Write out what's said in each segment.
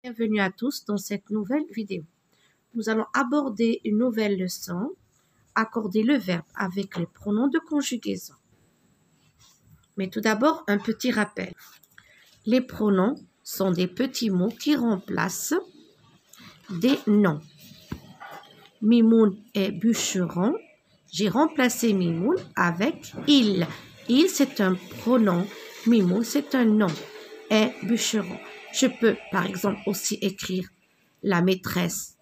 Bienvenue à tous dans cette nouvelle vidéo. Nous allons aborder une nouvelle leçon, accorder le verbe avec les pronoms de conjugaison. Mais tout d'abord, un petit rappel. Les pronoms sont des petits mots qui remplacent des noms. Mimoun est bûcheron. J'ai remplacé Mimoun avec il. Il, c'est un pronom. Mimoun, c'est un nom. Est bûcheron. Je peux, par exemple, aussi écrire la maîtresse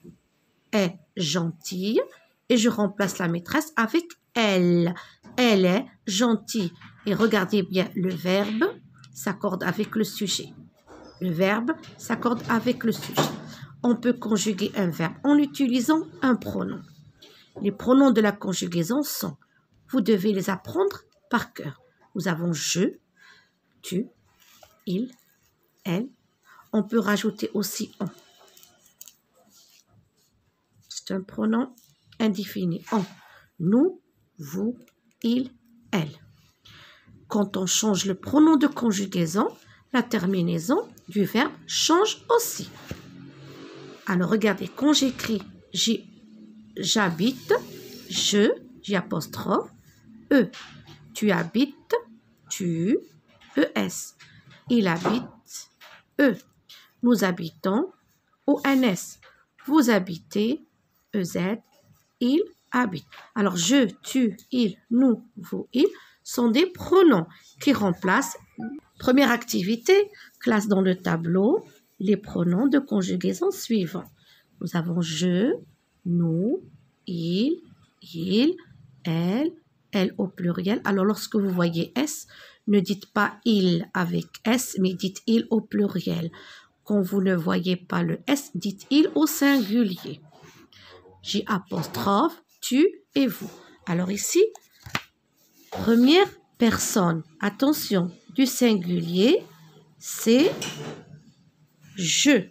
est gentille et je remplace la maîtresse avec elle. Elle est gentille. Et regardez bien, le verbe s'accorde avec le sujet. Le verbe s'accorde avec le sujet. On peut conjuguer un verbe en utilisant un pronom. Les pronoms de la conjugaison sont, vous devez les apprendre par cœur. Nous avons je, tu, il, elle. On peut rajouter aussi on. C'est un pronom indéfini. On. Nous, vous, il, elle. Quand on change le pronom de conjugaison, la terminaison du verbe change aussi. Alors, regardez, quand j'écris j'habite, j'ai apostrophe, e. Tu habites, tu, es. Il habite, e. Nous habitons, ONS. Vous habitez, EZ. Il habite. Alors, je, tu, il, nous, vous, il sont des pronoms qui remplacent. Première activité, classe dans le tableau les pronoms de conjugaison suivants. Nous avons je, nous, il, elle au pluriel. Alors, lorsque vous voyez S, ne dites pas il avec S, mais dites il au pluriel. Quand vous ne voyez pas le S, dites il au singulier. J apostrophe, tu et vous. Alors ici, première personne, attention, du singulier, c'est je.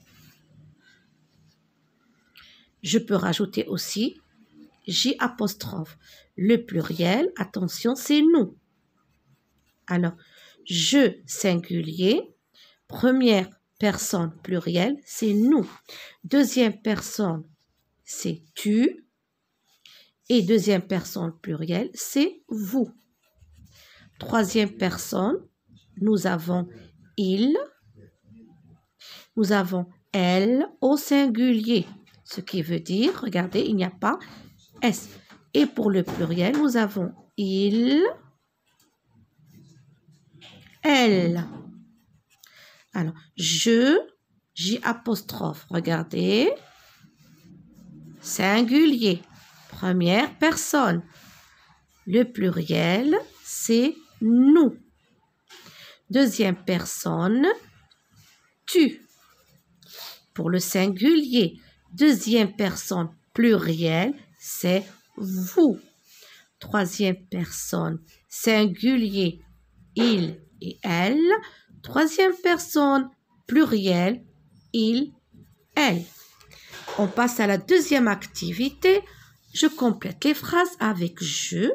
Je peux rajouter aussi J apostrophe. Le pluriel, attention, c'est nous. Alors, je singulier, première personne pluriel, c'est nous. Deuxième personne, c'est tu. Et deuxième personne pluriel, c'est vous. Troisième personne, nous avons il. Nous avons elle au singulier. Ce qui veut dire, regardez, il n'y a pas S. Et pour le pluriel, nous avons il, elle. Alors, J apostrophe, regardez, singulier, première personne. Le pluriel, c'est nous. Deuxième personne, tu. Pour le singulier, deuxième personne pluriel, c'est vous. Troisième personne singulier, il et elle. Troisième personne pluriel, il, elle. On passe à la deuxième activité. Je complète les phrases avec je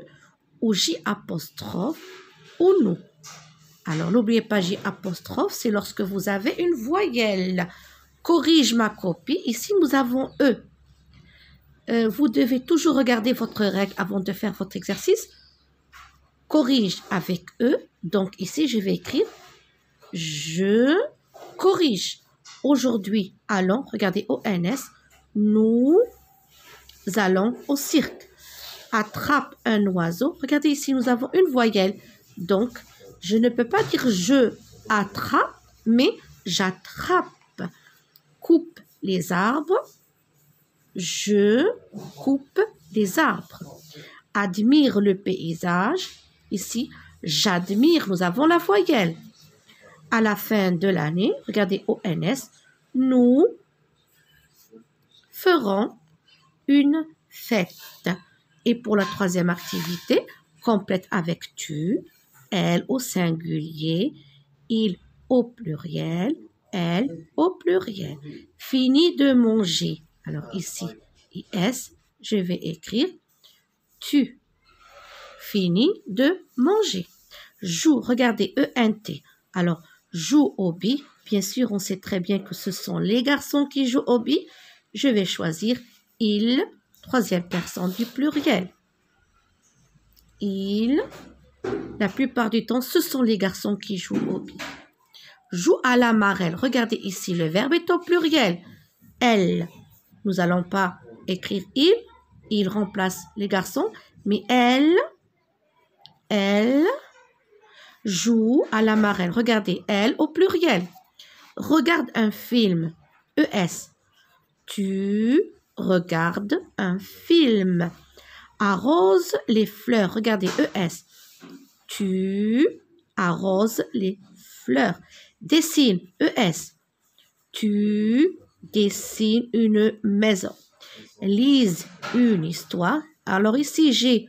ou J apostrophe ou nous. Alors, n'oubliez pas J apostrophe, c'est lorsque vous avez une voyelle. Corrige ma copie. Ici, nous avons E. Vous devez toujours regarder votre règle avant de faire votre exercice. Corrige avec E. Donc, ici, je vais écrire je corrige. Aujourd'hui, allons, regardez ONS, nous allons au cirque. Attrape un oiseau. Regardez ici, nous avons une voyelle. Donc, je ne peux pas dire je attrape, mais j'attrape. Coupe les arbres. Je coupe les arbres. Admire le paysage. Ici, j'admire. Nous avons la voyelle. À la fin de l'année, regardez ONS, nous ferons une fête. Et pour la troisième activité, complète avec tu, elle au singulier, il au pluriel, elle au pluriel. Fini de manger. Alors ici, IS, je vais écrire tu. Fini de manger. Joue, regardez ENT. Alors, joue au Bien sûr, on sait très bien que ce sont les garçons qui jouent au billes. Je vais choisir il, troisième personne du pluriel. Il, la plupart du temps, ce sont les garçons qui jouent au billes. Joue à la marelle. Regardez ici, le verbe est au pluriel. Elle. Nous n'allons pas écrire il remplace les garçons, mais elle joue à la marelle. Regardez, elle au pluriel. Regarde un film. ES. Tu regardes un film. Arrose les fleurs. Regardez, ES. Tu arroses les fleurs. Dessine, ES. Tu dessines une maison. Lise une histoire. Alors ici, j'ai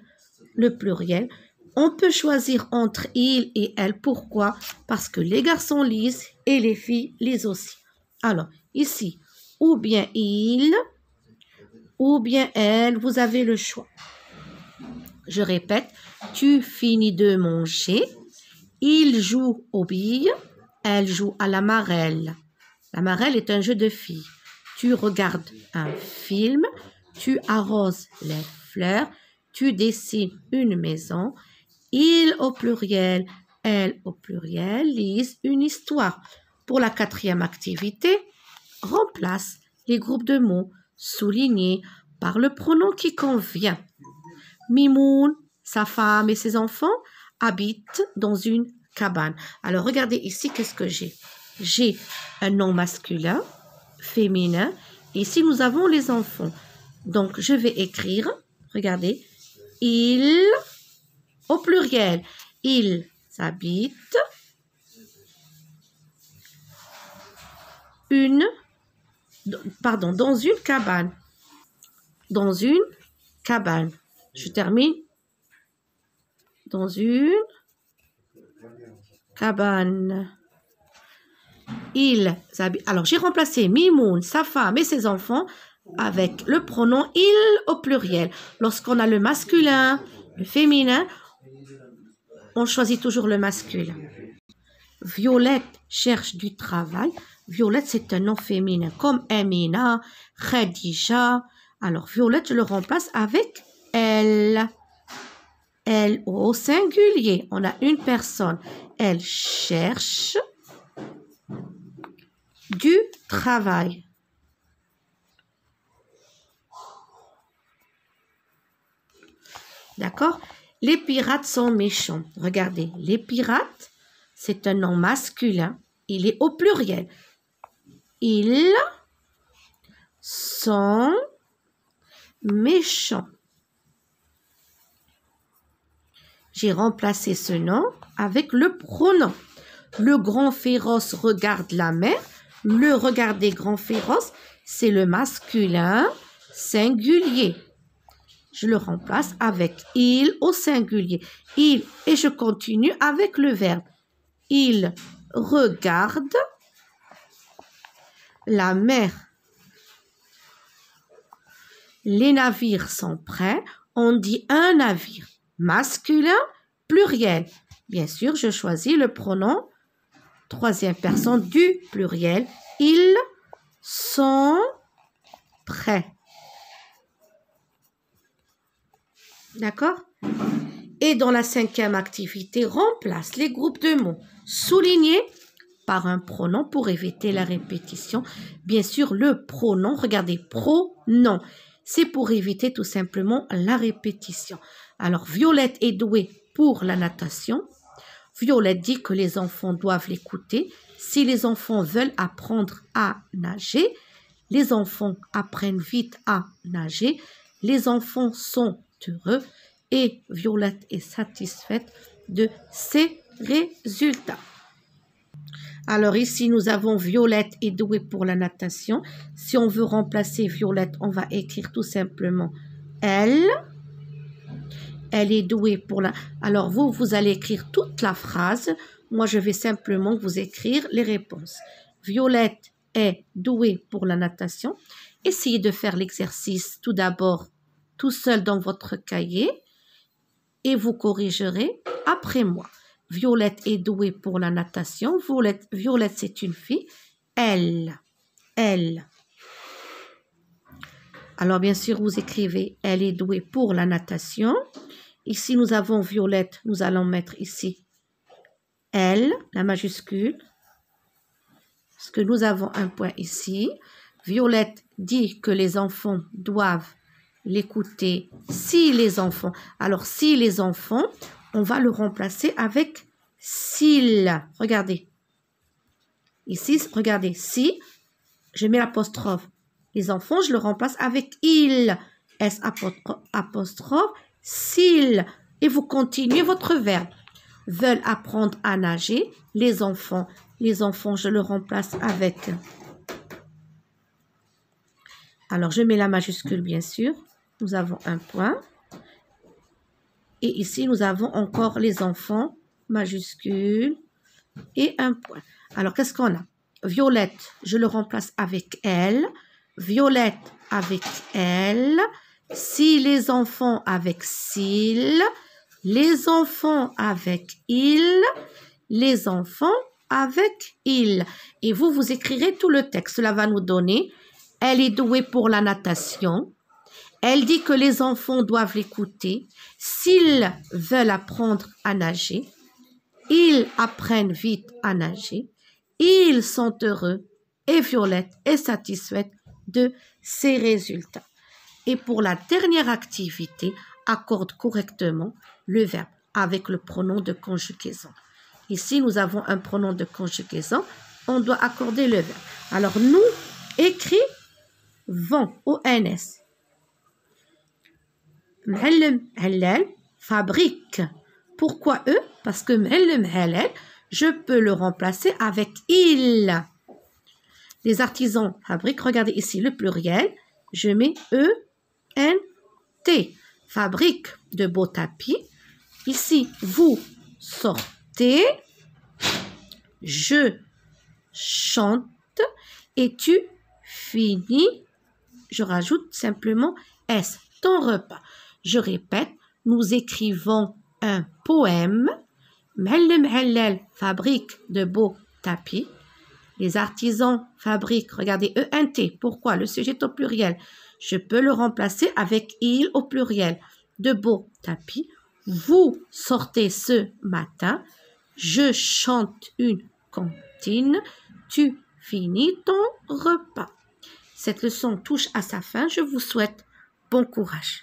le pluriel. On peut choisir entre il et elle. Pourquoi? Parce que les garçons lisent et les filles lisent aussi. Alors, ici, ou bien il, ou bien elle, vous avez le choix. Je répète, tu finis de manger. Il joue aux billes. Elle joue à la marelle. La marelle est un jeu de filles. Tu regardes un film. Tu arroses les fleurs. Tu dessines une maison. Il au pluriel, elle au pluriel, lisent une histoire. Pour la quatrième activité, remplace les groupes de mots soulignés par le pronom qui convient. Mimoun, sa femme et ses enfants habitent dans une cabane. Alors, regardez ici, qu'est-ce que j'ai? J'ai un nom masculin, féminin. Ici, nous avons les enfants. Donc, je vais écrire, regardez, il, au pluriel, ils habitent dans une cabane. Dans une cabane. Je termine. Dans une cabane. Ils habitent. Alors, j'ai remplacé Mimoun, sa femme et ses enfants avec le pronom il au pluriel. Lorsqu'on a le masculin, le féminin, on choisit toujours le masculin. Violette cherche du travail. Violette, c'est un nom féminin, comme Amina, Khadija. Alors, Violette, je le remplace avec elle. Elle au singulier. On a une personne. Elle cherche du travail. D'accord? Les pirates sont méchants. Regardez, les pirates, c'est un nom masculin. Il est au pluriel. Ils sont méchants. J'ai remplacé ce nom avec le pronom. Le grand féroce regarde la mer. Le regarder grand féroce, c'est le masculin singulier. Je le remplace avec il au singulier. Il, et je continue avec le verbe. Il regarde la mer. Les navires sont prêts. On dit un navire. Masculin, pluriel. Bien sûr, je choisis le pronom troisième personne du pluriel. Ils sont prêts. D'accord? Et dans la cinquième activité, remplace les groupes de mots soulignés par un pronom pour éviter la répétition. Bien sûr, le pronom, regardez, pronom, c'est pour éviter tout simplement la répétition. Alors, Violette est douée pour la natation. Violette dit que les enfants doivent l'écouter. Si les enfants veulent apprendre à nager, les enfants apprennent vite à nager. Les enfants sont heureux et Violette est satisfaite de ses résultats. Alors ici, nous avons Violette est douée pour la natation. Si on veut remplacer Violette, on va écrire tout simplement elle. Elle est douée pour la... Alors vous allez écrire toute la phrase. Moi, je vais simplement vous écrire les réponses. Violette est douée pour la natation. Essayez de faire l'exercice tout d'abord tout seul dans votre cahier et vous corrigerez après moi. Violette est douée pour la natation. Violette c'est une fille. Elle. Alors, bien sûr, vous écrivez « Elle est douée pour la natation ». Ici, nous avons Violette. Nous allons mettre ici « Elle », la majuscule. Parce que nous avons un point ici. Violette dit que les enfants doivent l'écouter. Si les enfants. Alors, si les enfants, on va le remplacer avec « s'ils ». Regardez. Ici, regardez. Si, je mets l'apostrophe. Les enfants, je le remplace avec « ils ». S apostrophe, s'ils. Et vous continuez votre verbe. Veulent apprendre à nager. Les enfants, je le remplace avec. Alors, je mets la majuscule, bien sûr. Nous avons un point. Et ici, nous avons encore les enfants, majuscule et un point. Alors, qu'est-ce qu'on a? Violette, je le remplace avec elle. Violette avec elle. Si les enfants avec s'ils. Les enfants avec ils. Les enfants avec ils. Et vous écrirez tout le texte. Cela va nous donner. Elle est douée pour la natation. Elle dit que les enfants doivent l'écouter. S'ils veulent apprendre à nager, ils apprennent vite à nager. Ils sont heureux et Violette est satisfaite de ses résultats. Et pour la dernière activité, accorde correctement le verbe avec le pronom de conjugaison. Ici, nous avons un pronom de conjugaison. On doit accorder le verbe. Alors, nous, écrivons, O-N-S. M'allim Halal fabrique. Pourquoi eux? Parce que M'allim Halal, je peux le remplacer avec il. Les artisans fabriquent. Regardez ici le pluriel. Je mets E-N-T. Fabrique de beaux tapis. Ici, vous sortez. Je chante. Et tu finis. Je rajoute simplement S. Ton repas. Je répète, nous écrivons un poème. M'allim Halal fabrique de beaux tapis. Les artisans fabriquent, regardez, E-N-T. Pourquoi? Le sujet est au pluriel. Je peux le remplacer avec il au pluriel. De beaux tapis. Vous sortez ce matin. Je chante une comptine. Tu finis ton repas. Cette leçon touche à sa fin. Je vous souhaite bon courage.